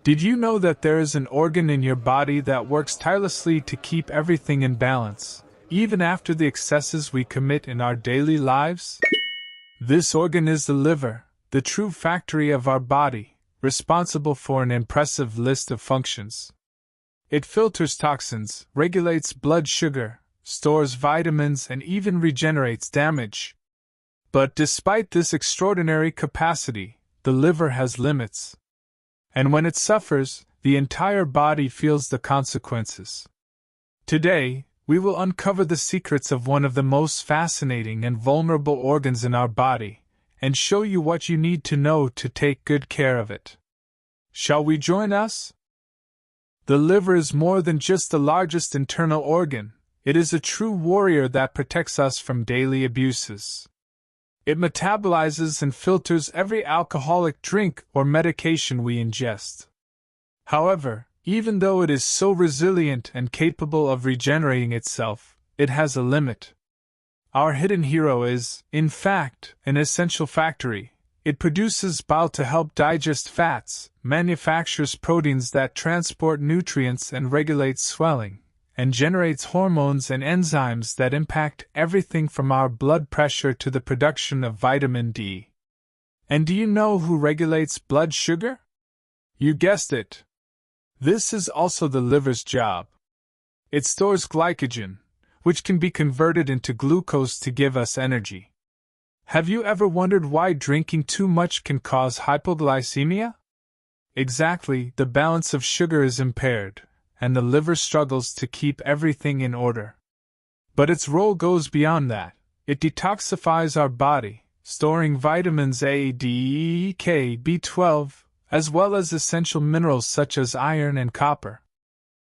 Did you know that there is an organ in your body that works tirelessly to keep everything in balance, even after the excesses we commit in our daily lives? This organ is the liver, the true factory of our body, responsible for an impressive list of functions. It filters toxins, regulates blood sugar, stores vitamins, and even regenerates damage. But despite this extraordinary capacity, the liver has limits. And when it suffers, the entire body feels the consequences. Today, we will uncover the secrets of one of the most fascinating and vulnerable organs in our body, and show you what you need to know to take good care of it. Shall we join us? The liver is more than just the largest internal organ, it is a true warrior that protects us from daily abuses. It metabolizes and filters every alcoholic drink or medication we ingest. However, even though it is so resilient and capable of regenerating itself, it has a limit. Our hidden hero is, in fact, an essential factory. It produces bile to help digest fats, manufactures proteins that transport nutrients and regulates swelling, and generates hormones and enzymes that impact everything from our blood pressure to the production of vitamin D. And do you know who regulates blood sugar? You guessed it. This is also the liver's job. It stores glycogen, which can be converted into glucose to give us energy. Have you ever wondered why drinking too much can cause hypoglycemia? Exactly, the balance of sugar is impaired, and the liver struggles to keep everything in order. But its role goes beyond that. It detoxifies our body, storing vitamins A, D, E, K, B12, as well as essential minerals such as iron and copper.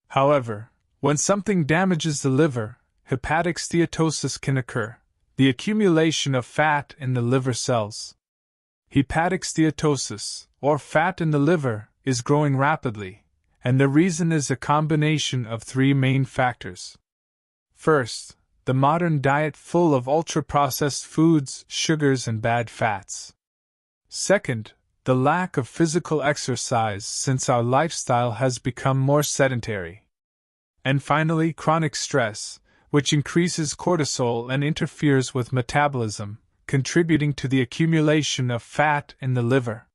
However, when something damages the liver, hepatic steatosis can occur, the accumulation of fat in the liver cells. Hepatic steatosis, or fat in the liver, is growing rapidly, and the reason is a combination of three main factors. First, the modern diet full of ultra-processed foods, sugars, and bad fats. Second, the lack of physical exercise since our lifestyle has become more sedentary. And finally, chronic stress, which increases cortisol and interferes with metabolism, contributing to the accumulation of fat in the liver.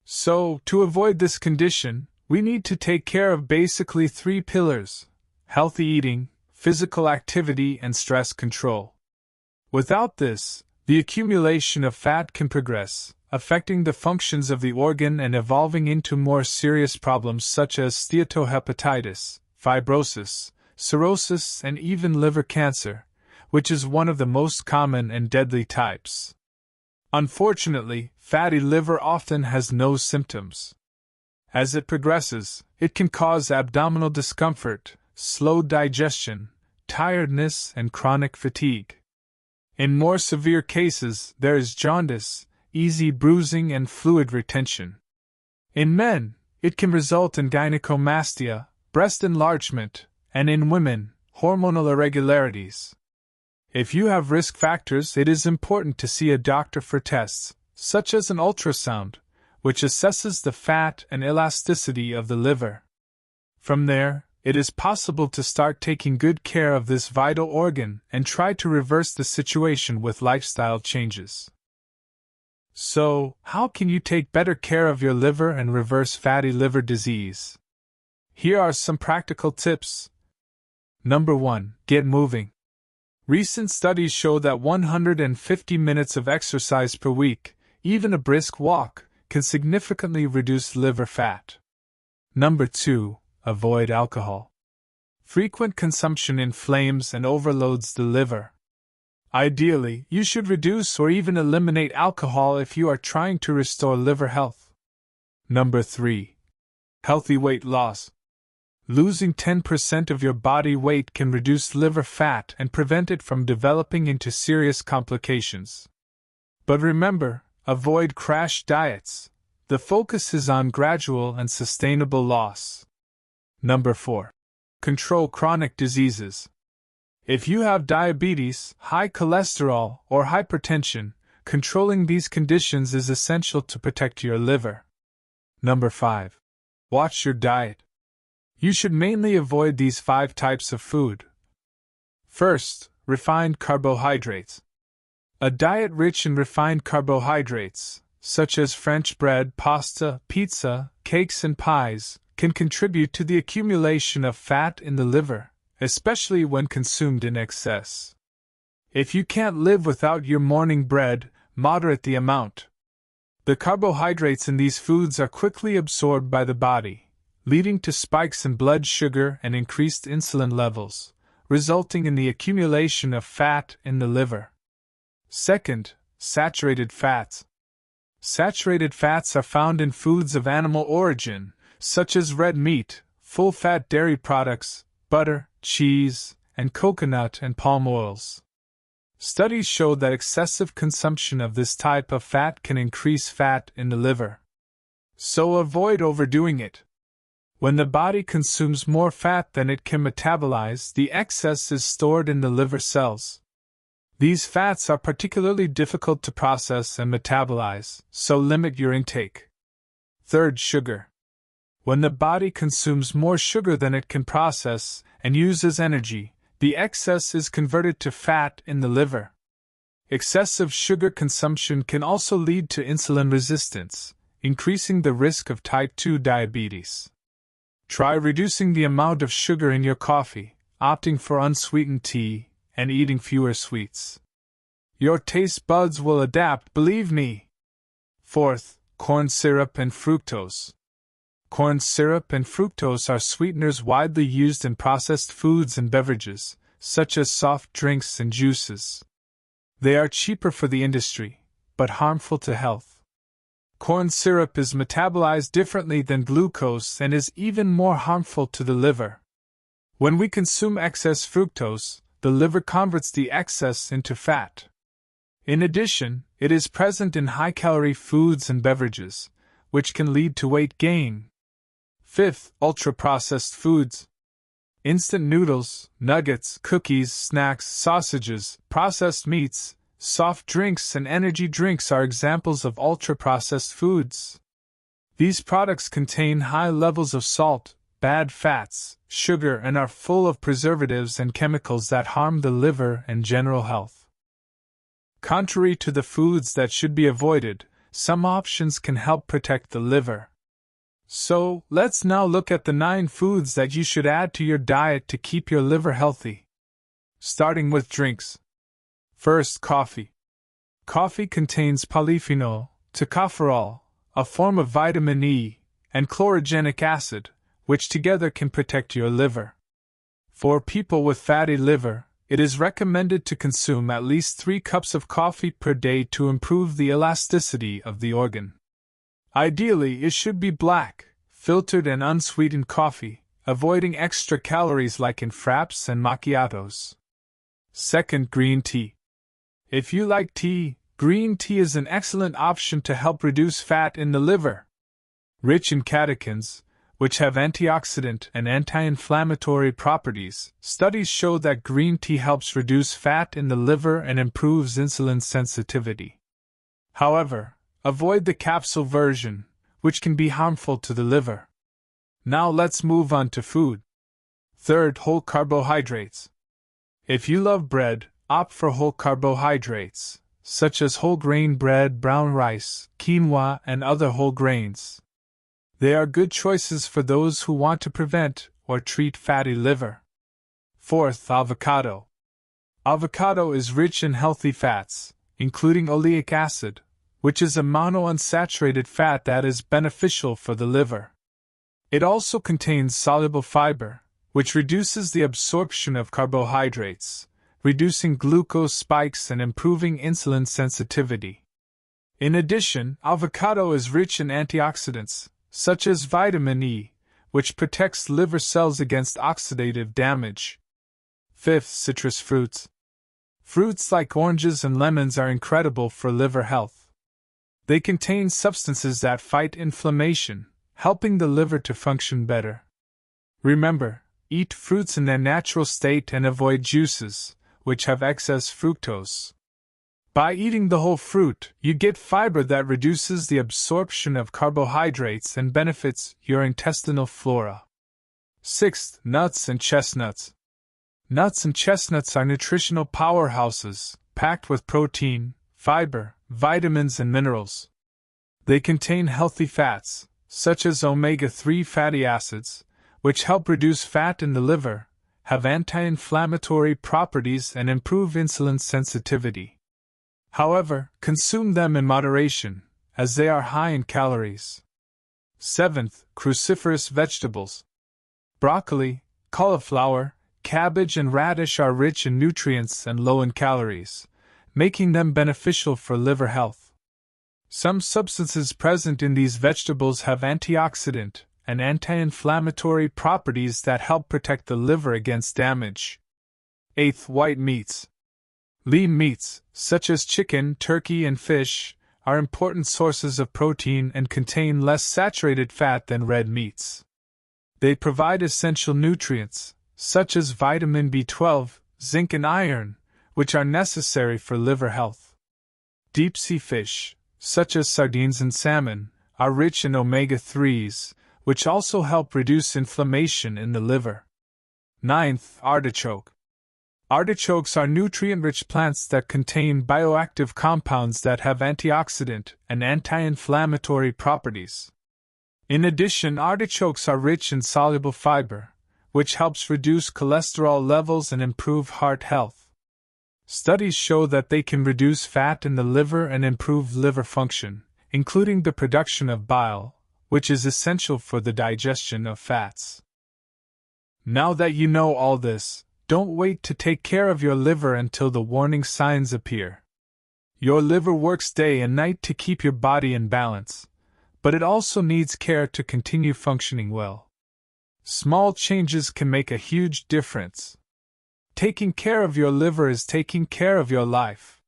So, to avoid this condition, we need to take care of basically three pillars: healthy eating, physical activity, and stress control. Without this, the accumulation of fat can progress, affecting the functions of the organ and evolving into more serious problems such as steatohepatitis, fibrosis, cirrhosis, and even liver cancer, which is one of the most common and deadly types. Unfortunately, fatty liver often has no symptoms. As it progresses, it can cause abdominal discomfort, slow digestion, tiredness, and chronic fatigue. In more severe cases, there is jaundice, easy bruising, and fluid retention. In men, it can result in gynecomastia, breast enlargement, and in women, hormonal irregularities. If you have risk factors, it is important to see a doctor for tests, such as an ultrasound, which assesses the fat and elasticity of the liver. From there, it is possible to start taking good care of this vital organ and try to reverse the situation with lifestyle changes. So, how can you take better care of your liver and reverse fatty liver disease? Here are some practical tips. Number 1. Get moving. Recent studies show that 150 minutes of exercise per week, even a brisk walk, can significantly reduce liver fat. Number 2. Avoid alcohol. Frequent consumption inflames and overloads the liver. Ideally, you should reduce or even eliminate alcohol if you are trying to restore liver health. Number 3. Healthy weight loss. Losing 10% of your body weight can reduce liver fat and prevent it from developing into serious complications. But remember, avoid crash diets. The focus is on gradual and sustainable loss. Number 4. Control chronic diseases. If you have diabetes, high cholesterol, or hypertension, controlling these conditions is essential to protect your liver. Number 5. Watch your diet. You should mainly avoid these 5 types of food. First, refined carbohydrates. A diet rich in refined carbohydrates, such as French bread, pasta, pizza, cakes, and pies, can contribute to the accumulation of fat in the liver, especially when consumed in excess. If you can't live without your morning bread, moderate the amount. The carbohydrates in these foods are quickly absorbed by the body, leading to spikes in blood sugar and increased insulin levels, resulting in the accumulation of fat in the liver. Second, saturated fats. Saturated fats are found in foods of animal origin, such as red meat, full-fat dairy products, butter, cheese, and coconut and palm oils. Studies show that excessive consumption of this type of fat can increase fat in the liver. So avoid overdoing it. When the body consumes more fat than it can metabolize, the excess is stored in the liver cells. These fats are particularly difficult to process and metabolize, so limit your intake. Third, sugar. When the body consumes more sugar than it can process and uses energy, the excess is converted to fat in the liver. Excessive sugar consumption can also lead to insulin resistance, increasing the risk of type 2 diabetes. Try reducing the amount of sugar in your coffee, opting for unsweetened tea, and eating fewer sweets. Your taste buds will adapt, believe me. Fourth, corn syrup and fructose. Corn syrup and fructose are sweeteners widely used in processed foods and beverages, such as soft drinks and juices. They are cheaper for the industry, but harmful to health. Corn syrup is metabolized differently than glucose and is even more harmful to the liver. When we consume excess fructose, the liver converts the excess into fat. In addition, it is present in high-calorie foods and beverages, which can lead to weight gain. Fifth, ultra-processed foods. Instant noodles, nuggets, cookies, snacks, sausages, processed meats, soft drinks, and energy drinks are examples of ultra-processed foods. These products contain high levels of salt, bad fats, sugar, and are full of preservatives and chemicals that harm the liver and general health. Contrary to the foods that should be avoided, some options can help protect the liver. So, let's now look at the 9 foods that you should add to your diet to keep your liver healthy. Starting with drinks. First, coffee. Coffee contains polyphenol, tocopherol, a form of vitamin E, and chlorogenic acid, which together can protect your liver. For people with fatty liver, it is recommended to consume at least 3 cups of coffee per day to improve the elasticity of the organ. Ideally, it should be black, filtered and unsweetened coffee, avoiding extra calories like in frappes and macchiatos. Second, green tea. If you like tea, green tea is an excellent option to help reduce fat in the liver. Rich in catechins, which have antioxidant and anti-inflammatory properties, studies show that green tea helps reduce fat in the liver and improves insulin sensitivity. However, avoid the capsule version, which can be harmful to the liver. Now let's move on to food. Third, whole carbohydrates. If you love bread, opt for whole carbohydrates, such as whole grain bread, brown rice, quinoa, and other whole grains. They are good choices for those who want to prevent or treat fatty liver. Fourth, avocado. Avocado is rich in healthy fats, including oleic acid, which is a monounsaturated fat that is beneficial for the liver. It also contains soluble fiber, which reduces the absorption of carbohydrates, reducing glucose spikes and improving insulin sensitivity. In addition, avocado is rich in antioxidants, such as vitamin E, which protects liver cells against oxidative damage. Fifth, citrus fruits. Fruits like oranges and lemons are incredible for liver health. They contain substances that fight inflammation, helping the liver to function better. Remember, eat fruits in their natural state and avoid juices, which have excess fructose. By eating the whole fruit, you get fiber that reduces the absorption of carbohydrates and benefits your intestinal flora. 6th, nuts and chestnuts. Nuts and chestnuts are nutritional powerhouses, packed with protein, fiber, vitamins, and minerals. They contain healthy fats, such as omega-3 fatty acids, which help reduce fat in the liver, have anti-inflammatory properties, and improve insulin sensitivity. However, consume them in moderation, as they are high in calories. 7th, cruciferous vegetables. Broccoli, cauliflower, cabbage, and radish are rich in nutrients and low in calories, making them beneficial for liver health. Some substances present in these vegetables have antioxidant and anti-inflammatory properties that help protect the liver against damage. 8th, white meats. Lean meats, such as chicken, turkey, and fish, are important sources of protein and contain less saturated fat than red meats. They provide essential nutrients, such as vitamin B12, zinc, and iron, which are necessary for liver health. Deep-sea fish, such as sardines and salmon, are rich in omega-3s, which also help reduce inflammation in the liver. 9th, artichoke. Artichokes are nutrient-rich plants that contain bioactive compounds that have antioxidant and anti-inflammatory properties. In addition, artichokes are rich in soluble fiber, which helps reduce cholesterol levels and improve heart health. Studies show that they can reduce fat in the liver and improve liver function, including the production of bile, which is essential for the digestion of fats. Now that you know all this, don't wait to take care of your liver until the warning signs appear. Your liver works day and night to keep your body in balance, but it also needs care to continue functioning well. Small changes can make a huge difference. Taking care of your liver is taking care of your life.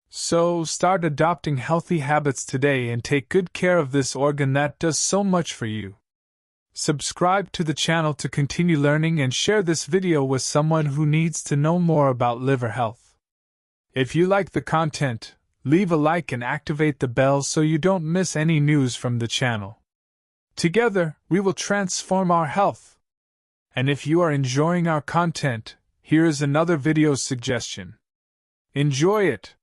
So, start adopting healthy habits today and take good care of this organ that does so much for you. Subscribe to the channel to continue learning and share this video with someone who needs to know more about liver health. If you like the content, leave a like and activate the bell so you don't miss any news from the channel. Together, we will transform our health. And if you are enjoying our content, here is another video suggestion. Enjoy it!